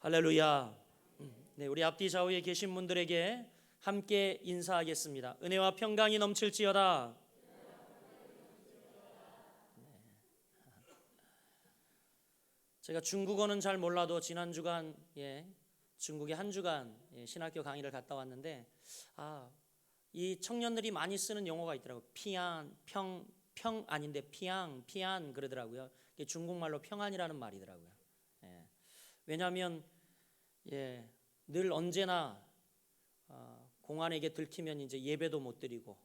할렐루야. 네, 우리 앞뒤 좌우에 계신 분들에게 함께 인사하겠습니다. 은혜와 평강이 넘칠지어다. 제가 중국어는 잘 몰라도 지난 주간 중국에 한 주간 신학교 강의를 갔다 왔는데 이 청년들이 많이 쓰는 용어가 있더라고요. 피안, 평 아닌데 피안 그러더라고요. 이게 중국말로 평안이라는 말이더라고요. 왜냐하면 늘 언제나 공안에게 들키면 이제 예배도 못 드리고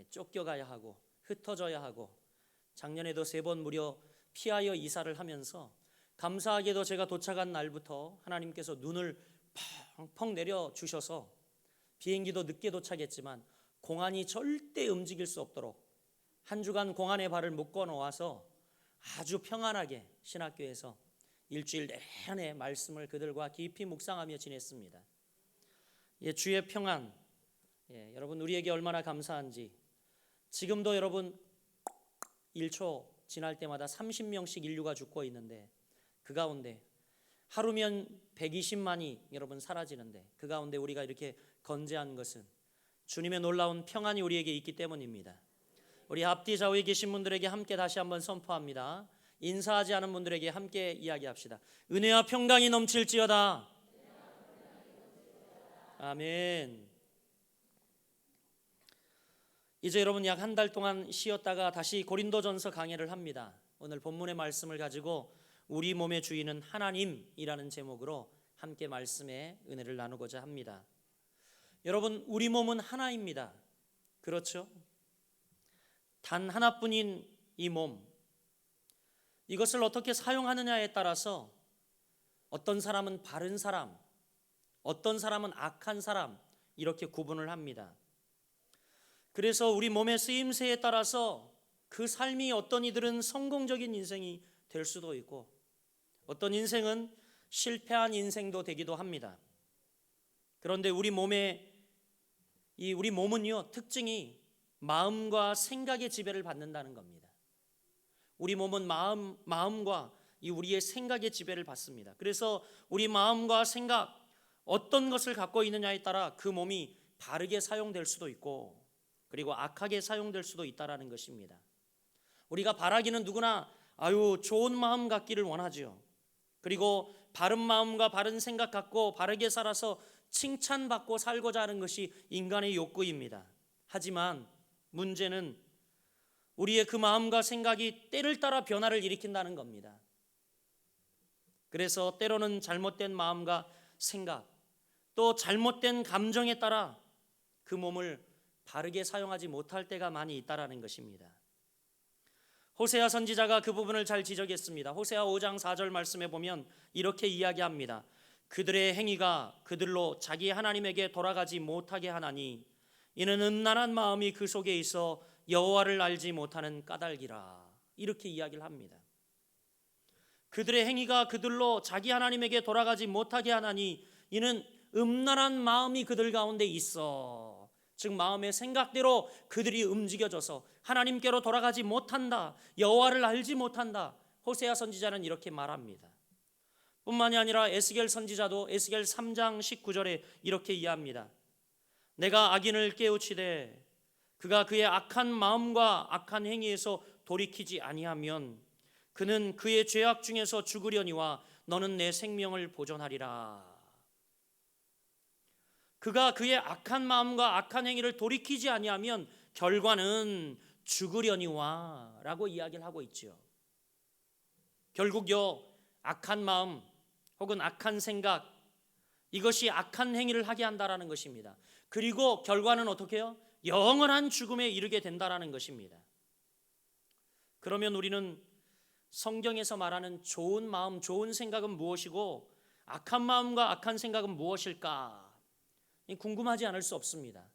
쫓겨가야 하고 흩어져야 하고, 작년에도 3번 무려 피하여 이사를 하면서 감사하게도 제가 도착한 날부터 하나님께서 눈을 펑펑 내려주셔서 비행기도 늦게 도착했지만 공안이 절대 움직일 수 없도록 한 주간 공안에 발을 묶어 놓아서 아주 평안하게 신학교에서 일주일 내내 말씀을 그들과 깊이 묵상하며 지냈습니다. 주의 평안, 여러분 우리에게 얼마나 감사한지. 지금도 여러분 1초 지날 때마다 30명씩 인류가 죽고 있는데, 그 가운데 하루면 120만이 여러분 사라지는데, 그 가운데 우리가 이렇게 건재한 것은 주님의 놀라운 평안이 우리에게 있기 때문입니다. 우리 앞뒤 좌우에 계신 분들에게 함께 다시 한번 선포합니다. 인사하지 않은 분들에게 함께 이야기합시다. 은혜와 평강이 넘칠지어다. 아멘. 이제 여러분 약 한 달 동안 쉬었다가 다시 고린도전서 강해를 합니다. 오늘 본문의 말씀을 가지고 우리 몸의 주인은 하나님이라는 제목으로 함께 말씀의 은혜를 나누고자 합니다. 여러분, 우리 몸은 하나입니다. 그렇죠? 단 하나뿐인 이 몸, 이것을 어떻게 사용하느냐에 따라서 어떤 사람은 바른 사람, 어떤 사람은 악한 사람, 이렇게 구분을 합니다. 그래서 우리 몸의 쓰임새에 따라서 그 삶이 어떤 이들은 성공적인 인생이 될 수도 있고, 어떤 인생은 실패한 인생도 되기도 합니다. 그런데 우리 몸은요, 특징이 마음과 생각의 지배를 받는다는 겁니다. 우리 몸은 마음과 우리의 생각의 지배를 받습니다. 그래서 우리 마음과 생각, 어떤 것을 갖고 있느냐에 따라 그 몸이 바르게 사용될 수도 있고, 그리고 악하게 사용될 수도 있다라는 것입니다. 우리가 바라기는 누구나 좋은 마음 갖기를 원하죠. 그리고 바른 마음과 바른 생각 갖고 바르게 살아서 칭찬받고 살고자 하는 것이 인간의 욕구입니다. 하지만 문제는 우리의 그 마음과 생각이 때를 따라 변화를 일으킨다는 겁니다. 그래서 때로는 잘못된 마음과 생각, 또 잘못된 감정에 따라 그 몸을 바르게 사용하지 못할 때가 많이 있다라는 것입니다. 호세아 선지자가 그 부분을 잘 지적했습니다. 호세아 5장 4절 말씀에 보면 이렇게 이야기합니다. 그들의 행위가 그들로 자기 하나님에게 돌아가지 못하게 하나니 이는 음란한 마음이 그 속에 있어 여호와를 알지 못하는 까닭이라. 이렇게 이야기를 합니다. 그들의 행위가 그들로 자기 하나님에게 돌아가지 못하게 하나니 이는 음란한 마음이 그들 가운데 있어. 즉 마음의 생각대로 그들이 움직여져서 하나님께로 돌아가지 못한다, 여호와를 알지 못한다. 호세아 선지자는 이렇게 말합니다. 뿐만이 아니라 에스겔 선지자도 에스겔 3장 19절에 이렇게 이해합니다. 내가 악인을 깨우치되 그가 그의 악한 마음과 악한 행위에서 돌이키지 아니하면 그는 그의 죄악 중에서 죽으려니와 너는 내 생명을 보존하리라. 그가 그의 악한 마음과 악한 행위를 돌이키지 아니하면 결과는 죽으려니와 라고 이야기를 하고 있죠. 결국요, 악한 마음 혹은 악한 생각, 이것이 악한 행위를 하게 한다라는 것입니다. 그리고 결과는 어떻게 해요? 영원한 죽음에 이르게 된다라는 것입니다. 그러면 우리는 성경에서 말하는 좋은 마음, 좋은 생각은 무엇이고 악한 마음과 악한 생각은 무엇일까? 궁금하지 않을 수 없습니다.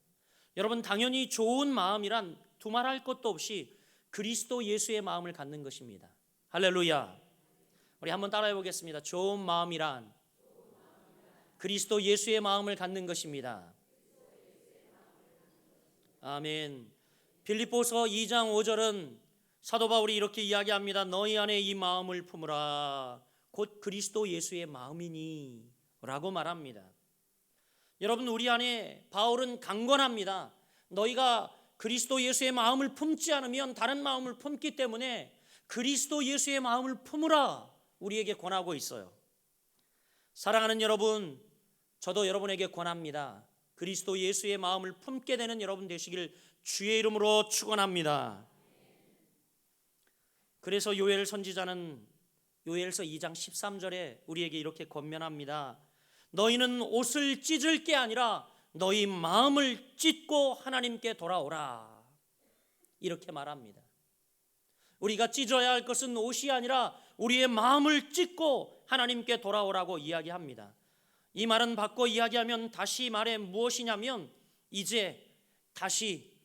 여러분, 당연히 좋은 마음이란 두말할 것도 없이 그리스도 예수의 마음을 갖는 것입니다. 할렐루야. 우리 한번 따라해 보겠습니다. 좋은 마음이란 그리스도 예수의 마음을 갖는 것입니다. 아멘. 빌립보서 2장 5절은 사도 바울이 이렇게 이야기합니다. 너희 안에 이 마음을 품으라. 곧 그리스도 예수의 마음이니 라고 말합니다. 여러분, 우리 안에 바울은 강권합니다. 너희가 그리스도 예수의 마음을 품지 않으면 다른 마음을 품기 때문에 그리스도 예수의 마음을 품으라 우리에게 권하고 있어요. 사랑하는 여러분, 저도 여러분에게 권합니다. 그리스도 예수의 마음을 품게 되는 여러분 되시길 주의 이름으로 축원합니다. 그래서 요엘 선지자는 요엘서 2장 13절에 우리에게 이렇게 권면합니다. 너희는 옷을 찢을 게 아니라 너희 마음을 찢고 하나님께 돌아오라. 이렇게 말합니다. 우리가 찢어야 할 것은 옷이 아니라 우리의 마음을 찢고 하나님께 돌아오라고 이야기합니다. 이 말은 바꿔 이야기하면 다시 말해 무엇이냐면 이제 다시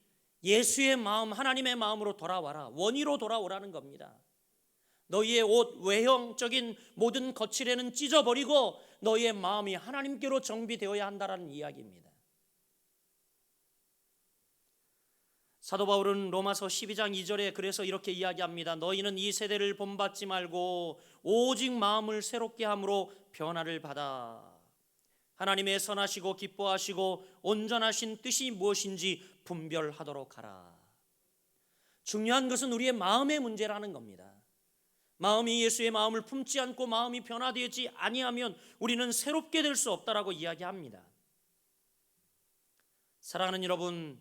예수의 마음, 하나님의 마음으로 돌아와라. 원의로 돌아오라는 겁니다. 너희의 옷, 외형적인 모든 거칠에는 찢어버리고 너희의 마음이 하나님께로 정비되어야 한다는 이야기입니다. 사도 바울은 로마서 12장 2절에 그래서 이렇게 이야기합니다. 너희는 이 세대를 본받지 말고 오직 마음을 새롭게 함으로 변화를 받아 하나님의 선하시고 기뻐하시고 온전하신 뜻이 무엇인지 분별하도록 하라. 중요한 것은 우리의 마음의 문제라는 겁니다. 마음이 예수의 마음을 품지 않고 마음이 변화되지 아니하면 우리는 새롭게 될 수 없다라고 이야기합니다. 사랑하는 여러분,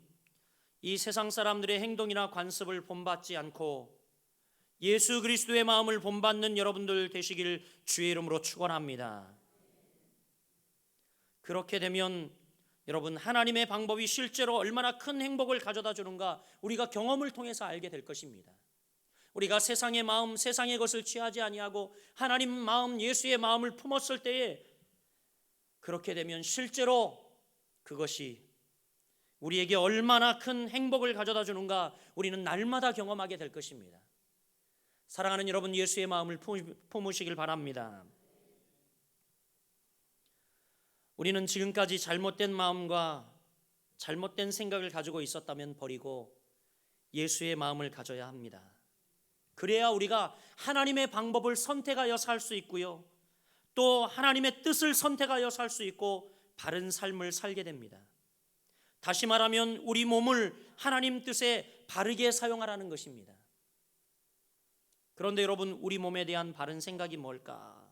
이 세상 사람들의 행동이나 관습을 본받지 않고 예수 그리스도의 마음을 본받는 여러분들 되시길 주의 이름으로 축원합니다. 그렇게 되면 여러분, 하나님의 방법이 실제로 얼마나 큰 행복을 가져다 주는가 우리가 경험을 통해서 알게 될 것입니다. 우리가 세상의 마음, 세상의 것을 취하지 아니하고 하나님 마음, 예수의 마음을 품었을 때에 그렇게 되면 실제로 그것이 우리에게 얼마나 큰 행복을 가져다 주는가 우리는 날마다 경험하게 될 것입니다. 사랑하는 여러분, 예수의 마음을 품으시길 바랍니다. 우리는 지금까지 잘못된 마음과 잘못된 생각을 가지고 있었다면 버리고 예수의 마음을 가져야 합니다. 그래야 우리가 하나님의 방법을 선택하여 살 수 있고요, 또 하나님의 뜻을 선택하여 살 수 있고 바른 삶을 살게 됩니다. 다시 말하면 우리 몸을 하나님 뜻에 바르게 사용하라는 것입니다. 그런데 여러분, 우리 몸에 대한 바른 생각이 뭘까?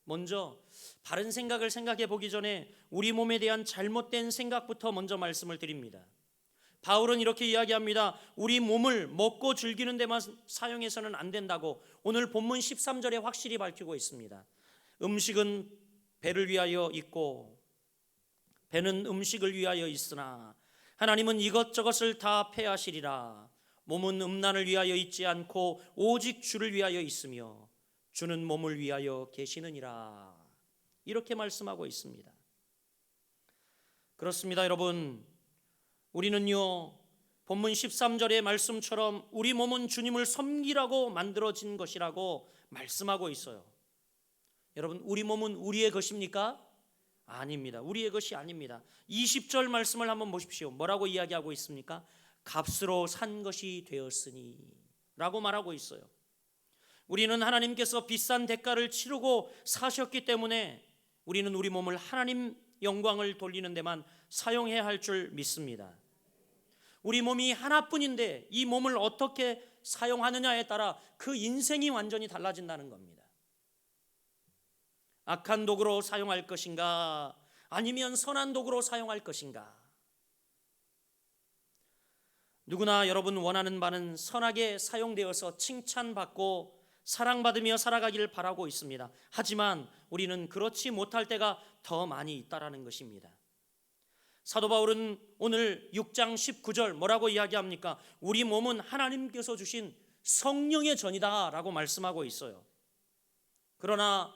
먼저 바른 생각을 생각해 보기 전에 우리 몸에 대한 잘못된 생각부터 먼저 말씀을 드립니다. 바울은 이렇게 이야기합니다. 우리 몸을 먹고 즐기는 데만 사용해서는 안 된다고 오늘 본문 13절에 확실히 밝히고 있습니다. 음식은 배를 위하여 있고 배는 음식을 위하여 있으나 하나님은 이것저것을 다 폐하시리라. 몸은 음란을 위하여 있지 않고 오직 주를 위하여 있으며 주는 몸을 위하여 계시느니라. 이렇게 말씀하고 있습니다. 그렇습니다, 여러분. 우리는요, 본문 13절의 말씀처럼 우리 몸은 주님을 섬기라고 만들어진 것이라고 말씀하고 있어요. 여러분, 우리 몸은 우리의 것입니까? 아닙니다. 우리의 것이 아닙니다. 20절 말씀을 한번 보십시오. 뭐라고 이야기하고 있습니까? 값으로 산 것이 되었으니 라고 말하고 있어요. 우리는 하나님께서 비싼 대가를 치르고 사셨기 때문에 우리는 우리 몸을 하나님 영광을 돌리는 데만 사용해야 할 줄 믿습니다. 우리 몸이 하나뿐인데 이 몸을 어떻게 사용하느냐에 따라 그 인생이 완전히 달라진다는 겁니다. 악한 도구로 사용할 것인가 아니면 선한 도구로 사용할 것인가? 누구나 여러분 원하는 바는 선하게 사용되어서 칭찬받고 사랑받으며 살아가기를 바라고 있습니다. 하지만 우리는 그렇지 못할 때가 더 많이 있다라는 것입니다. 사도 바울은 오늘 6장 19절 뭐라고 이야기합니까? 우리 몸은 하나님께서 주신 성령의 전이다 라고 말씀하고 있어요. 그러나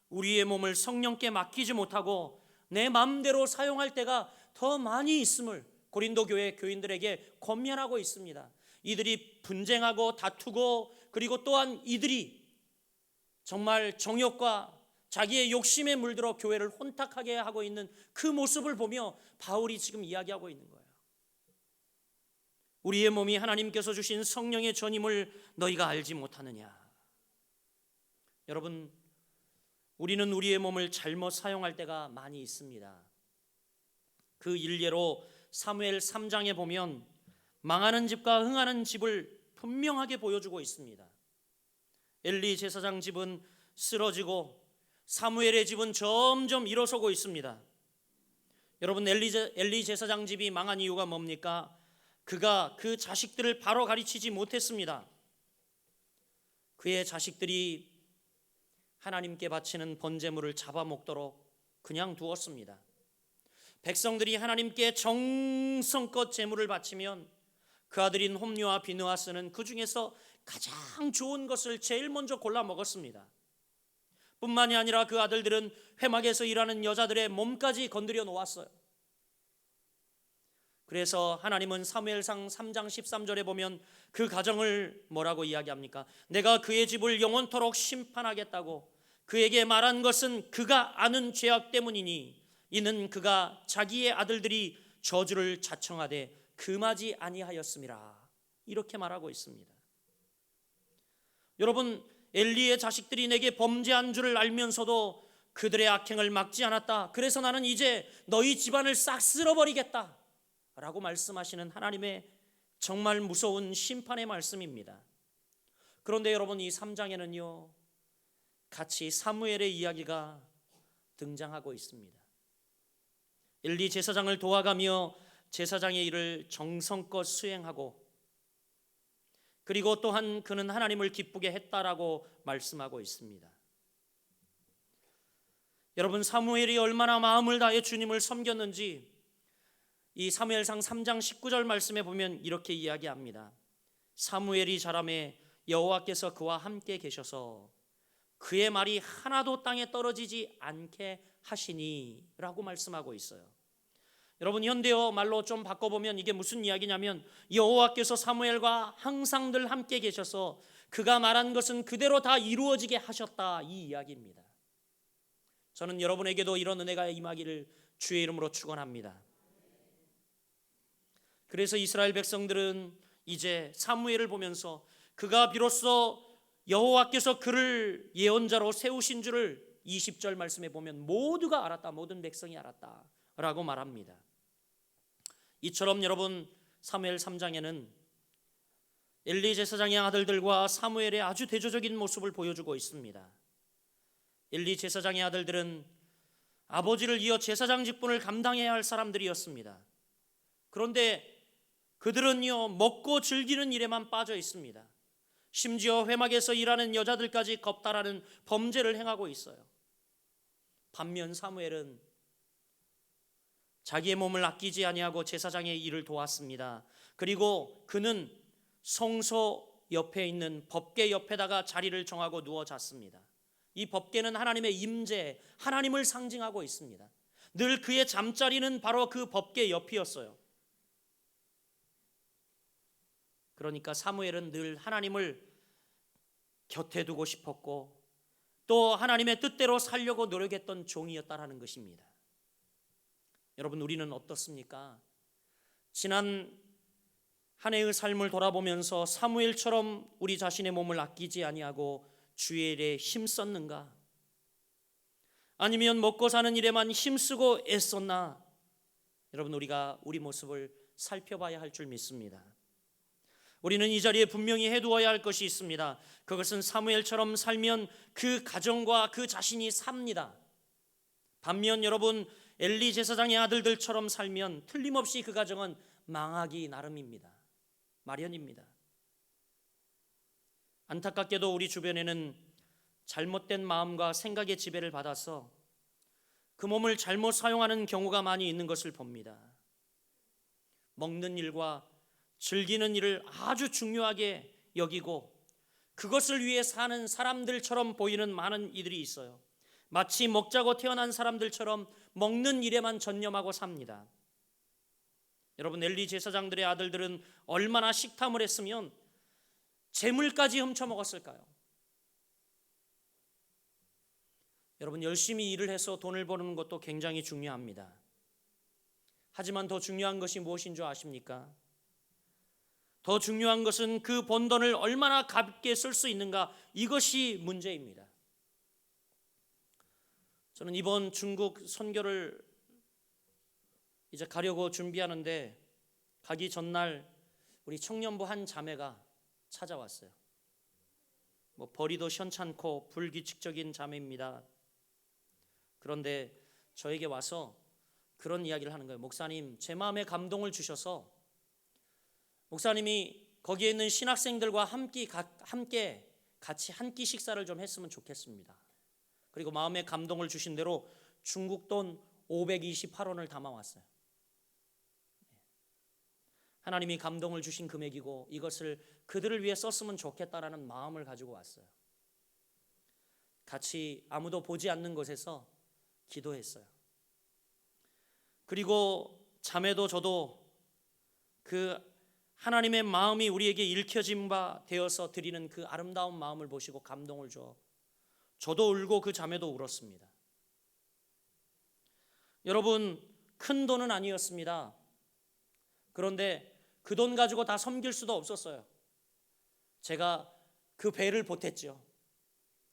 우리의 몸을 성령께 맡기지 못하고 내 마음대로 사용할 때가 더 많이 있음을 고린도 교회 교인들에게 권면하고 있습니다. 이들이 분쟁하고 다투고 그리고 또한 이들이 정말 정욕과 자기의 욕심에 물들어 교회를 혼탁하게 하고 있는 그 모습을 보며 바울이 지금 이야기하고 있는 거예요. 우리의 몸이 하나님께서 주신 성령의 전임을 너희가 알지 못하느냐? 여러분, 우리는 우리의 몸을 잘못 사용할 때가 많이 있습니다. 그 일례로 사무엘 3장에 보면 망하는 집과 흥하는 집을 분명하게 보여주고 있습니다. 엘리 제사장 집은 쓰러지고 사무엘의 집은 점점 일어서고 있습니다. 여러분, 엘리 제사장 집이 망한 이유가 뭡니까? 그가 그 자식들을 바로 가르치지 못했습니다. 그의 자식들이 하나님께 바치는 번제물을 잡아먹도록 그냥 두었습니다. 백성들이 하나님께 정성껏 제물을 바치면 그 아들인 홈리와 비느하스는 그 중에서 가장 좋은 것을 제일 먼저 골라 먹었습니다. 뿐만이 아니라 그 아들들은 회막에서 일하는 여자들의 몸까지 건드려 놓았어요. 그래서 하나님은 사무엘상 3장 13절에 보면 그 가정을 뭐라고 이야기합니까? 내가 그의 집을 영원토록 심판하겠다고 그에게 말한 것은 그가 아는 죄악 때문이니 이는 그가 자기의 아들들이 저주를 자청하되 금하지 아니하였음이라. 이렇게 말하고 있습니다. 여러분, 엘리의 자식들이 내게 범죄한 줄을 알면서도 그들의 악행을 막지 않았다. 그래서 나는 이제 너희 집안을 싹 쓸어버리겠다 라고 말씀하시는 하나님의 정말 무서운 심판의 말씀입니다. 그런데 여러분, 이 3장에는요 같이 사무엘의 이야기가 등장하고 있습니다. 엘리 제사장을 도와가며 제사장의 일을 정성껏 수행하고 그리고 또한 그는 하나님을 기쁘게 했다라고 말씀하고 있습니다. 여러분, 사무엘이 얼마나 마음을 다해 주님을 섬겼는지 이 사무엘상 3장 19절 말씀에 보면 이렇게 이야기합니다. 사무엘이 자라매 여호와께서 그와 함께 계셔서 그의 말이 하나도 땅에 떨어지지 않게 하시니 라고 말씀하고 있어요. 여러분, 현대어 말로 좀 바꿔보면 이게 무슨 이야기냐면 여호와께서 사무엘과 항상 늘 함께 계셔서 그가 말한 것은 그대로 다 이루어지게 하셨다, 이 이야기입니다. 저는 여러분에게도 이런 은혜가 임하기를 주의 이름으로 축원합니다. 그래서 이스라엘 백성들은 이제 사무엘을 보면서 그가 비로소 여호와께서 그를 예언자로 세우신 줄을 20절 말씀에 보면 모두가 알았다, 모든 백성이 알았다 라고 말합니다. 이처럼 여러분, 사무엘 3장에는 엘리 제사장의 아들들과 사무엘의 아주 대조적인 모습을 보여주고 있습니다. 엘리 제사장의 아들들은 아버지를 이어 제사장 직분을 감당해야 할 사람들이었습니다. 그런데 그들은요 먹고 즐기는 일에만 빠져 있습니다. 심지어 회막에서 일하는 여자들까지 겁탈하는 범죄를 행하고 있어요. 반면 사무엘은 자기의 몸을 아끼지 아니하고 제사장의 일을 도왔습니다. 그리고 그는 성소 옆에 있는 법궤 옆에다가 자리를 정하고 누워 잤습니다. 이 법궤는 하나님의 임재, 하나님을 상징하고 있습니다. 늘 그의 잠자리는 바로 그 법궤 옆이었어요. 그러니까 사무엘은 늘 하나님을 곁에 두고 싶었고 또 하나님의 뜻대로 살려고 노력했던 종이었다라는 것입니다. 여러분, 우리는 어떻습니까? 지난 한 해의 삶을 돌아보면서 사무엘처럼 우리 자신의 몸을 아끼지 아니하고 주의 일에 힘썼는가? 아니면 먹고 사는 일에만 힘쓰고 애썼나? 여러분, 우리가 우리 모습을 살펴봐야 할 줄 믿습니다. 우리는 이 자리에 분명히 해두어야 할 것이 있습니다. 그것은 사무엘처럼 살면 그 가정과 그 자신이 삽니다. 반면 여러분, 엘리 제사장의 아들들처럼 살면 틀림없이 그 가정은 망하기 나름입니다. 마련입니다. 안타깝게도 우리 주변에는 잘못된 마음과 생각의 지배를 받아서 그 몸을 잘못 사용하는 경우가 많이 있는 것을 봅니다. 먹는 일과 즐기는 일을 아주 중요하게 여기고 그것을 위해 사는 사람들처럼 보이는 많은 이들이 있어요. 마치 먹자고 태어난 사람들처럼 먹는 일에만 전념하고 삽니다. 여러분, 엘리 제사장들의 아들들은 얼마나 식탐을 했으면 재물까지 훔쳐먹었을까요? 여러분, 열심히 일을 해서 돈을 버는 것도 굉장히 중요합니다. 하지만 더 중요한 것이 무엇인 줄 아십니까? 더 중요한 것은 그 번 돈을 얼마나 값있게 쓸 수 있는가, 이것이 문제입니다. 저는 이번 중국 선교를 이제 가려고 준비하는데 가기 전날 우리 청년부 한 자매가 찾아왔어요. 뭐 벌이도 시원찮고 불규칙적인 자매입니다. 그런데 저에게 와서 그런 이야기를 하는 거예요. 목사님, 제 마음에 감동을 주셔서 목사님이 거기에 있는 신학생들과 함께 같이 한 끼 식사를 좀 했으면 좋겠습니다. 그리고 마음에 감동을 주신 대로 중국 돈 528원을 담아왔어요. 하나님이 감동을 주신 금액이고 이것을 그들을 위해 썼으면 좋겠다라는 마음을 가지고 왔어요. 같이 아무도 보지 않는 곳에서 기도했어요. 그리고 자매도 저도 그 하나님의 마음이 우리에게 읽혀진 바 되어서 드리는 그 아름다운 마음을 보시고 감동을 줘 저도 울고 그 자매도 울었습니다. 여러분, 큰 돈은 아니었습니다. 그런데 그 돈 가지고 다 섬길 수도 없었어요. 제가 그 배를 보탰죠.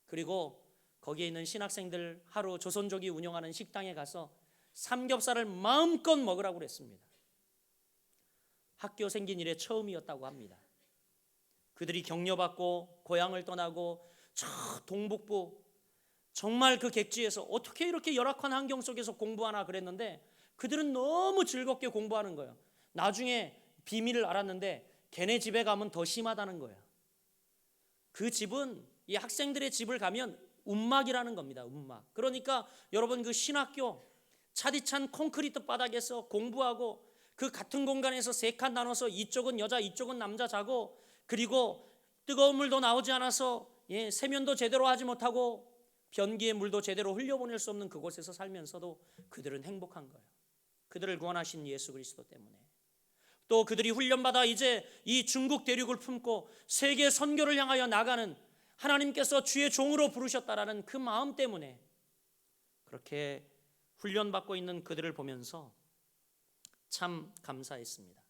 그리고 거기에 있는 신학생들 하루 조선족이 운영하는 식당에 가서 삼겹살을 마음껏 먹으라고 그랬습니다. 학교 생긴 이래 처음이었다고 합니다. 그들이 격려받고 고향을 떠나고 저 동북부 정말 그 객지에서 어떻게 이렇게 열악한 환경 속에서 공부하나 그랬는데 그들은 너무 즐겁게 공부하는 거예요. 나중에 비밀을 알았는데 걔네 집에 가면 더 심하다는 거예요. 그 집은 이 학생들의 집을 가면 움막이라는 겁니다. 움막. 그러니까 여러분 그 신학교 차디찬 콘크리트 바닥에서 공부하고 그 같은 공간에서 세 칸 나눠서 이쪽은 여자 이쪽은 남자 자고 그리고 뜨거운 물도 나오지 않아서 세면도 제대로 하지 못하고 변기의 물도 제대로 흘려보낼 수 없는 그곳에서 살면서도 그들은 행복한 거예요. 그들을 구원하신 예수 그리스도 때문에. 또 그들이 훈련받아 이제 이 중국 대륙을 품고 세계 선교를 향하여 나가는 하나님께서 주의 종으로 부르셨다라는 그 마음 때문에 그렇게 훈련받고 있는 그들을 보면서 참 감사했습니다.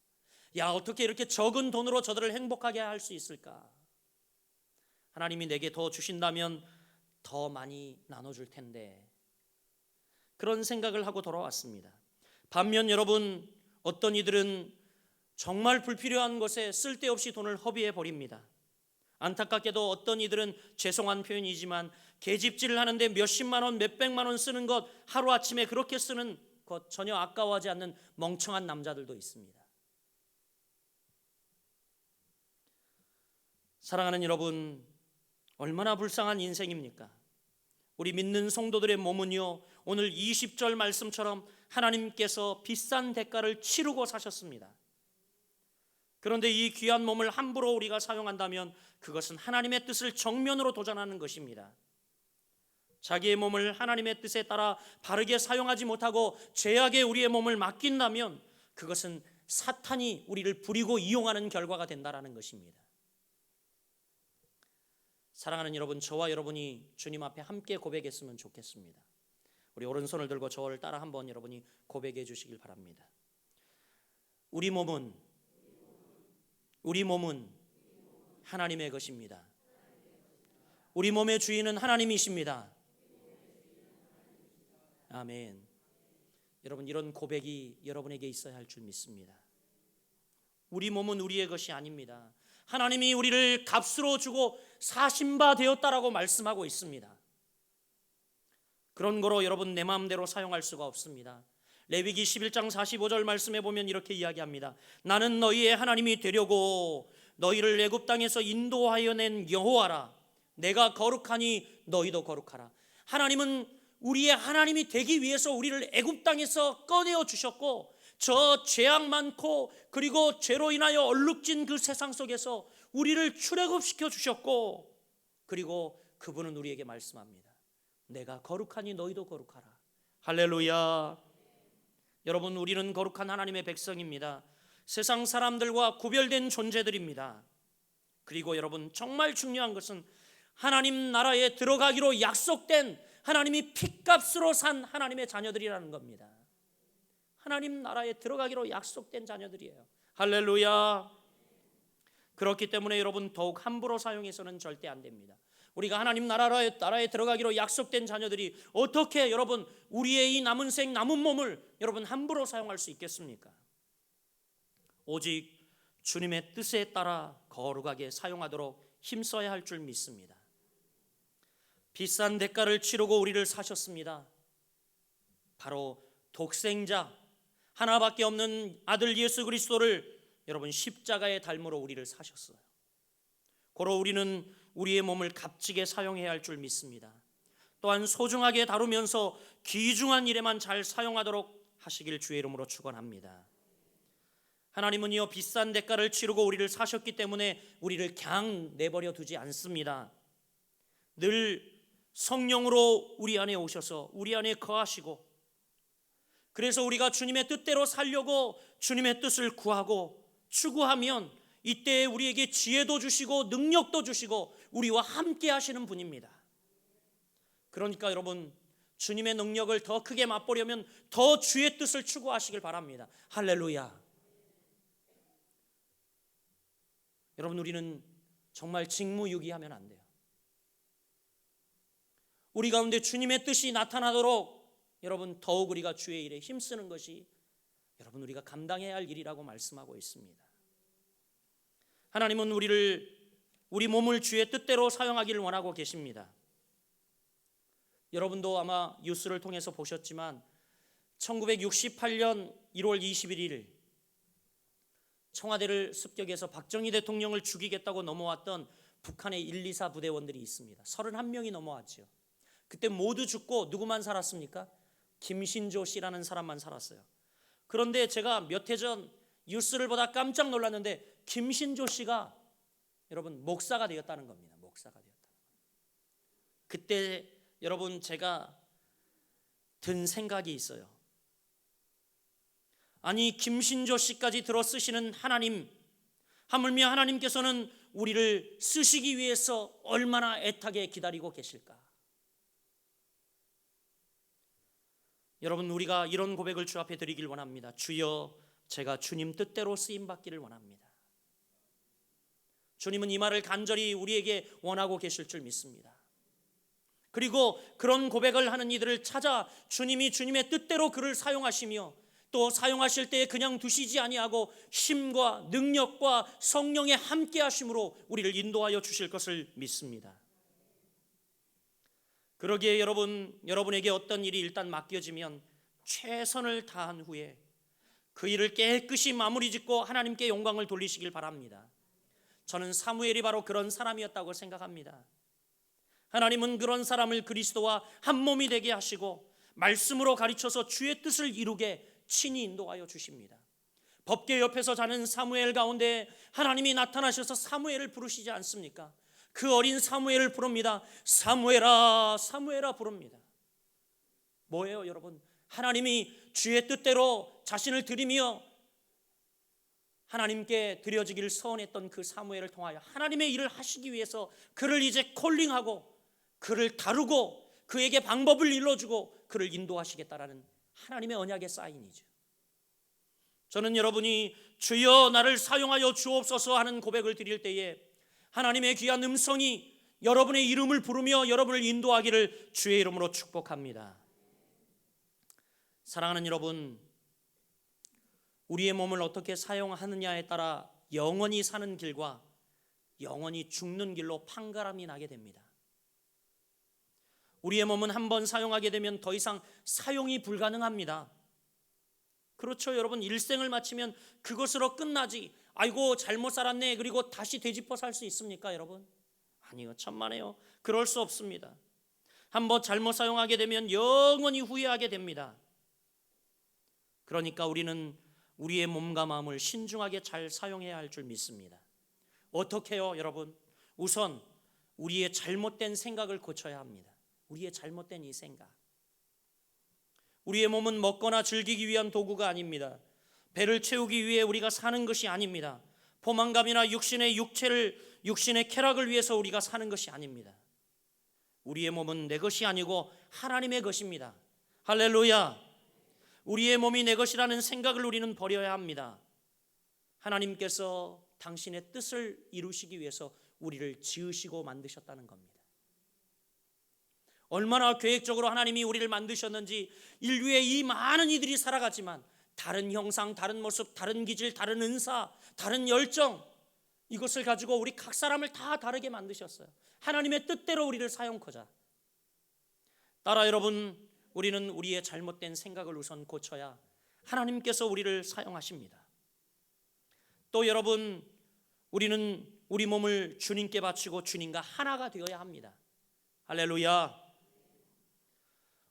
야, 어떻게 이렇게 적은 돈으로 저들을 행복하게 할 수 있을까? 하나님이 내게 더 주신다면 더 많이 나눠줄 텐데 그런 생각을 하고 돌아왔습니다. 반면 여러분, 어떤 이들은 정말 불필요한 것에 쓸데없이 돈을 허비해 버립니다. 안타깝게도 어떤 이들은 죄송한 표현이지만 계집질을 하는데 몇십만 원, 몇백만 원 쓰는 것 하루아침에 그렇게 쓰는 것 전혀 아까워하지 않는 멍청한 남자들도 있습니다. 사랑하는 여러분, 얼마나 불쌍한 인생입니까? 우리 믿는 성도들의 몸은요, 오늘 20절 말씀처럼 하나님께서 비싼 대가를 치르고 사셨습니다. 그런데 이 귀한 몸을 함부로 우리가 사용한다면 그것은 하나님의 뜻을 정면으로 도전하는 것입니다. 자기의 몸을 하나님의 뜻에 따라 바르게 사용하지 못하고 죄악에 우리의 몸을 맡긴다면 그것은 사탄이 우리를 부리고 이용하는 결과가 된다는 것입니다. 사랑하는 여러분, 저와 여러분이 주님 앞에 함께 고백했으면 좋겠습니다. 우리 오른손을 들고 저를 따라 한번 여러분이 고백해 주시길 바랍니다. 우리 몸은 하나님의 것입니다. 우리 몸의 주인은 하나님이십니다. 아멘. 여러분, 이런 고백이 여러분에게 있어야 할 줄 믿습니다. 우리 몸은 우리의 것이 아닙니다. 하나님이 우리를 값으로 주고 사신 바 되었다라고 말씀하고 있습니다. 그런 거로 여러분 내 마음대로 사용할 수가 없습니다. 레위기 11장 45절 말씀에 보면 이렇게 이야기합니다. 나는 너희의 하나님이 되려고 너희를 애굽 땅에서 인도하여 낸 여호와라. 내가 거룩하니 너희도 거룩하라. 하나님은 우리의 하나님이 되기 위해서 우리를 애굽 땅에서 꺼내어 주셨고 저 죄악 많고 그리고 죄로 인하여 얼룩진 그 세상 속에서 우리를 출애굽시켜 주셨고 그리고 그분은 우리에게 말씀합니다. 내가 거룩하니 너희도 거룩하라. 할렐루야. 여러분, 우리는 거룩한 하나님의 백성입니다. 세상 사람들과 구별된 존재들입니다. 그리고 여러분, 정말 중요한 것은 하나님 나라에 들어가기로 약속된 하나님이 핏값으로 산 하나님의 자녀들이라는 겁니다. 하나님 나라에 들어가기로 약속된 자녀들이에요. 할렐루야. 그렇기 때문에 여러분 더욱 함부로 사용해서는 절대 안 됩니다. 우리가 하나님 나라에 들어가기로 약속된 자녀들이 어떻게 여러분 우리의 이 남은 생 남은 몸을 여러분 함부로 사용할 수 있겠습니까? 오직 주님의 뜻에 따라 거룩하게 사용하도록 힘써야 할 줄 믿습니다. 비싼 대가를 치르고 우리를 사셨습니다. 바로 독생자 하나밖에 없는 아들 예수 그리스도를 여러분 십자가에 달므로 우리를 사셨어요. 고로 우리는 우리의 몸을 값지게 사용해야 할 줄 믿습니다. 또한 소중하게 다루면서 귀중한 일에만 잘 사용하도록 하시길 주의 이름으로 축원합니다. 하나님은요 비싼 대가를 치르고 우리를 사셨기 때문에 우리를 그냥 내버려 두지 않습니다. 늘 성령으로 우리 안에 오셔서 우리 안에 거하시고, 그래서 우리가 주님의 뜻대로 살려고 주님의 뜻을 구하고 추구하면 이때 우리에게 지혜도 주시고 능력도 주시고 우리와 함께 하시는 분입니다. 그러니까 여러분 주님의 능력을 더 크게 맛보려면 더 주의 뜻을 추구하시길 바랍니다. 할렐루야. 여러분 우리는 정말 직무유기하면 안 돼요. 우리 가운데 주님의 뜻이 나타나도록 여러분 더욱 우리가 주의 일에 힘쓰는 것이 여러분 우리가 감당해야 할 일이라고 말씀하고 있습니다. 하나님은 우리 몸을 주의 뜻대로 사용하기를 원하고 계십니다. 여러분도 아마 뉴스를 통해서 보셨지만 1968년 1월 21일 청와대를 습격해서 박정희 대통령을 죽이겠다고 넘어왔던 북한의 124 부대원들이 있습니다. 31명이 넘어왔죠. 그때 모두 죽고 누구만 살았습니까? 김신조 씨라는 사람만 살았어요. 그런데 제가 몇 해 전 뉴스를 보다 깜짝 놀랐는데 김신조 씨가 여러분 목사가 되었다는 겁니다. 목사가 되었다는 겁니다. 그때 여러분 제가 든 생각이 있어요. 아니 김신조 씨까지 들어 쓰시는 하나님, 하물며 하나님께서는 우리를 쓰시기 위해서 얼마나 애타게 기다리고 계실까? 여러분 우리가 이런 고백을 주 앞에 드리길 원합니다. 주여 제가 주님 뜻대로 쓰임받기를 원합니다. 주님은 이 말을 간절히 우리에게 원하고 계실 줄 믿습니다. 그리고 그런 고백을 하는 이들을 찾아 주님이 주님의 뜻대로 그를 사용하시며 또 사용하실 때에 그냥 두시지 아니하고 힘과 능력과 성령의 함께 하심으로 우리를 인도하여 주실 것을 믿습니다. 그러기에 여러분에게 어떤 일이 일단 맡겨지면 최선을 다한 후에 그 일을 깨끗이 마무리 짓고 하나님께 영광을 돌리시길 바랍니다. 저는 사무엘이 바로 그런 사람이었다고 생각합니다. 하나님은 그런 사람을 그리스도와 한 몸이 되게 하시고 말씀으로 가르쳐서 주의 뜻을 이루게 친히 인도하여 주십니다. 법궤 옆에서 자는 사무엘 가운데 하나님이 나타나셔서 사무엘을 부르시지 않습니까? 그 어린 사무엘을 부릅니다. 사무엘아 사무엘아 부릅니다. 뭐예요 여러분? 하나님이 주의 뜻대로 자신을 드리며 하나님께 드려지기를 서원했던 그 사무엘을 통하여 하나님의 일을 하시기 위해서 그를 이제 콜링하고 그를 다루고 그에게 방법을 일러주고 그를 인도하시겠다라는 하나님의 언약의 사인이죠. 저는 여러분이 주여 나를 사용하여 주옵소서 하는 고백을 드릴 때에 하나님의 귀한 음성이 여러분의 이름을 부르며 여러분을 인도하기를 주의 이름으로 축복합니다. 사랑하는 여러분, 우리의 몸을 어떻게 사용하느냐에 따라 영원히 사는 길과 영원히 죽는 길로 판가름이 나게 됩니다. 우리의 몸은 한번 사용하게 되면 더 이상 사용이 불가능합니다. 그렇죠 여러분, 일생을 마치면 그것으로 끝나지 아이고 잘못 살았네 그리고 다시 되짚어 살 수 있습니까 여러분? 아니요, 천만에요. 그럴 수 없습니다. 한번 잘못 사용하게 되면 영원히 후회하게 됩니다. 그러니까 우리는 우리의 몸과 마음을 신중하게 잘 사용해야 할 줄 믿습니다. 어떻게 해요 여러분? 우선 우리의 잘못된 생각을 고쳐야 합니다. 우리의 잘못된 이 생각. 우리의 몸은 먹거나 즐기기 위한 도구가 아닙니다. 배를 채우기 위해 우리가 사는 것이 아닙니다. 포만감이나 육신의 쾌락을 위해서 우리가 사는 것이 아닙니다. 우리의 몸은 내 것이 아니고 하나님의 것입니다. 할렐루야. 우리의 몸이 내 것이라는 생각을 우리는 버려야 합니다. 하나님께서 당신의 뜻을 이루시기 위해서 우리를 지으시고 만드셨다는 겁니다. 얼마나 계획적으로 하나님이 우리를 만드셨는지, 인류의 이 많은 이들이 살아가지만 다른 형상, 다른 모습, 다른 기질, 다른 은사, 다른 열정, 이것을 가지고 우리 각 사람을 다 다르게 만드셨어요. 하나님의 뜻대로 우리를 사용하자. 따라 여러분, 우리는 우리의 잘못된 생각을 우선 고쳐야 하나님께서 우리를 사용하십니다. 또 여러분, 우리는 우리 몸을 주님께 바치고 주님과 하나가 되어야 합니다. 할렐루야.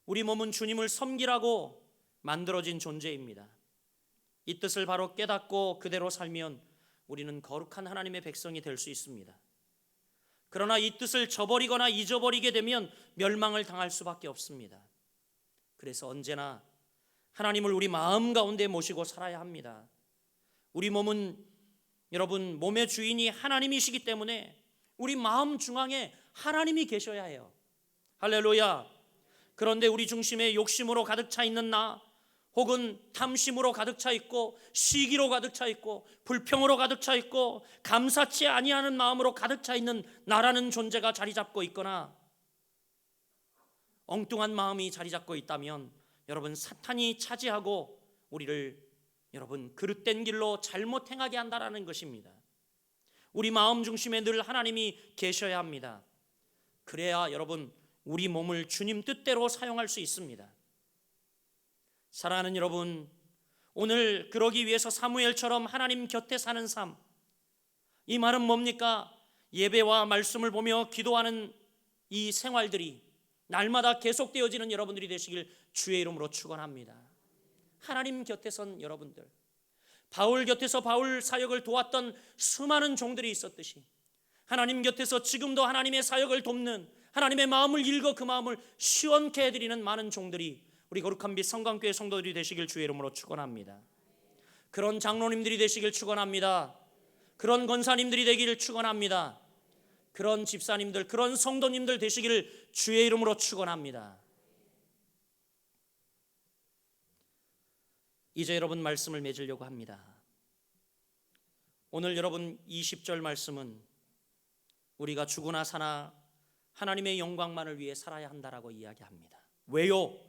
우리 몸은 주님을 섬기라고 만들어진 존재입니다. 이 뜻을 바로 깨닫고 그대로 살면 우리는 거룩한 하나님의 백성이 될 수 있습니다. 그러나 이 뜻을 저버리거나 잊어버리게 되면 멸망을 당할 수밖에 없습니다. 그래서 언제나 하나님을 우리 마음 가운데 모시고 살아야 합니다. 우리 몸은 여러분, 몸의 주인이 하나님이시기 때문에 우리 마음 중앙에 하나님이 계셔야 해요. 할렐루야. 그런데 우리 중심에 욕심으로 가득 차 있는 나, 혹은 탐심으로 가득 차 있고 시기로 가득 차 있고 불평으로 가득 차 있고 감사치 아니하는 마음으로 가득 차 있는 나라는 존재가 자리 잡고 있거나 엉뚱한 마음이 자리 잡고 있다면 여러분, 사탄이 차지하고 우리를 여러분 그릇된 길로 잘못 행하게 한다라는 것입니다. 우리 마음 중심에 늘 하나님이 계셔야 합니다. 그래야 여러분 우리 몸을 주님 뜻대로 사용할 수 있습니다. 사랑하는 여러분, 오늘 그러기 위해서 사무엘처럼 하나님 곁에 사는 삶, 이 말은 뭡니까? 예배와 말씀을 보며 기도하는 이 생활들이 날마다 계속되어지는 여러분들이 되시길 주의 이름으로 축원합니다. 하나님 곁에 선 여러분들, 바울 곁에서 바울 사역을 도왔던 수많은 종들이 있었듯이 하나님 곁에서 지금도 하나님의 사역을 돕는, 하나님의 마음을 읽어 그 마음을 시원케 해드리는 많은 종들이 우리 거룩한 빛 성광교회 성도들이 되시길 주의 이름으로 축원합니다. 그런 장로님들이 되시길 축원합니다. 그런 권사님들이 되기를 축원합니다. 그런 집사님들, 그런 성도님들 되시기를 주의 이름으로 축원합니다. 이제 여러분 말씀을 맺으려고 합니다. 오늘 여러분 20절 말씀은 우리가 죽으나 사나 하나님의 영광만을 위해 살아야 한다라고 이야기합니다. 왜요?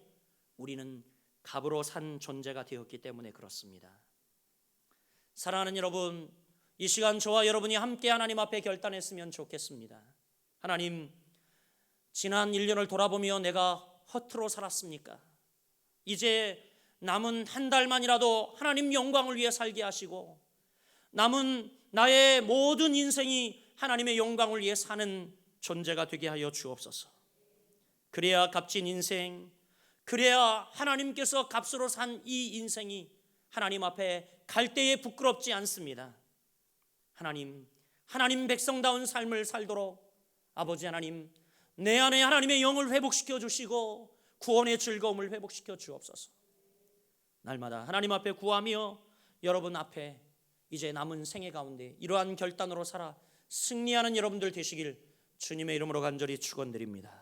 우리는 값으로 산 존재가 되었기 때문에 그렇습니다. 사랑하는 여러분, 이 시간 저와 여러분이 함께 하나님 앞에 결단했으면 좋겠습니다. 하나님, 지난 1년을 돌아보며 내가 허투루 살았습니까? 이제 남은 한 달만이라도 하나님 영광을 위해 살게 하시고 남은 나의 모든 인생이 하나님의 영광을 위해 사는 존재가 되게 하여 주옵소서. 그래야 값진 인생, 그래야 하나님께서 값으로 산 이 인생이 하나님 앞에 갈 때에 부끄럽지 않습니다. 하나님 백성다운 삶을 살도록 아버지 하나님, 내 안에 하나님의 영을 회복시켜 주시고 구원의 즐거움을 회복시켜 주옵소서. 날마다 하나님 앞에 구하며 여러분 앞에 이제 남은 생애 가운데 이러한 결단으로 살아 승리하는 여러분들 되시길 주님의 이름으로 간절히 축원드립니다.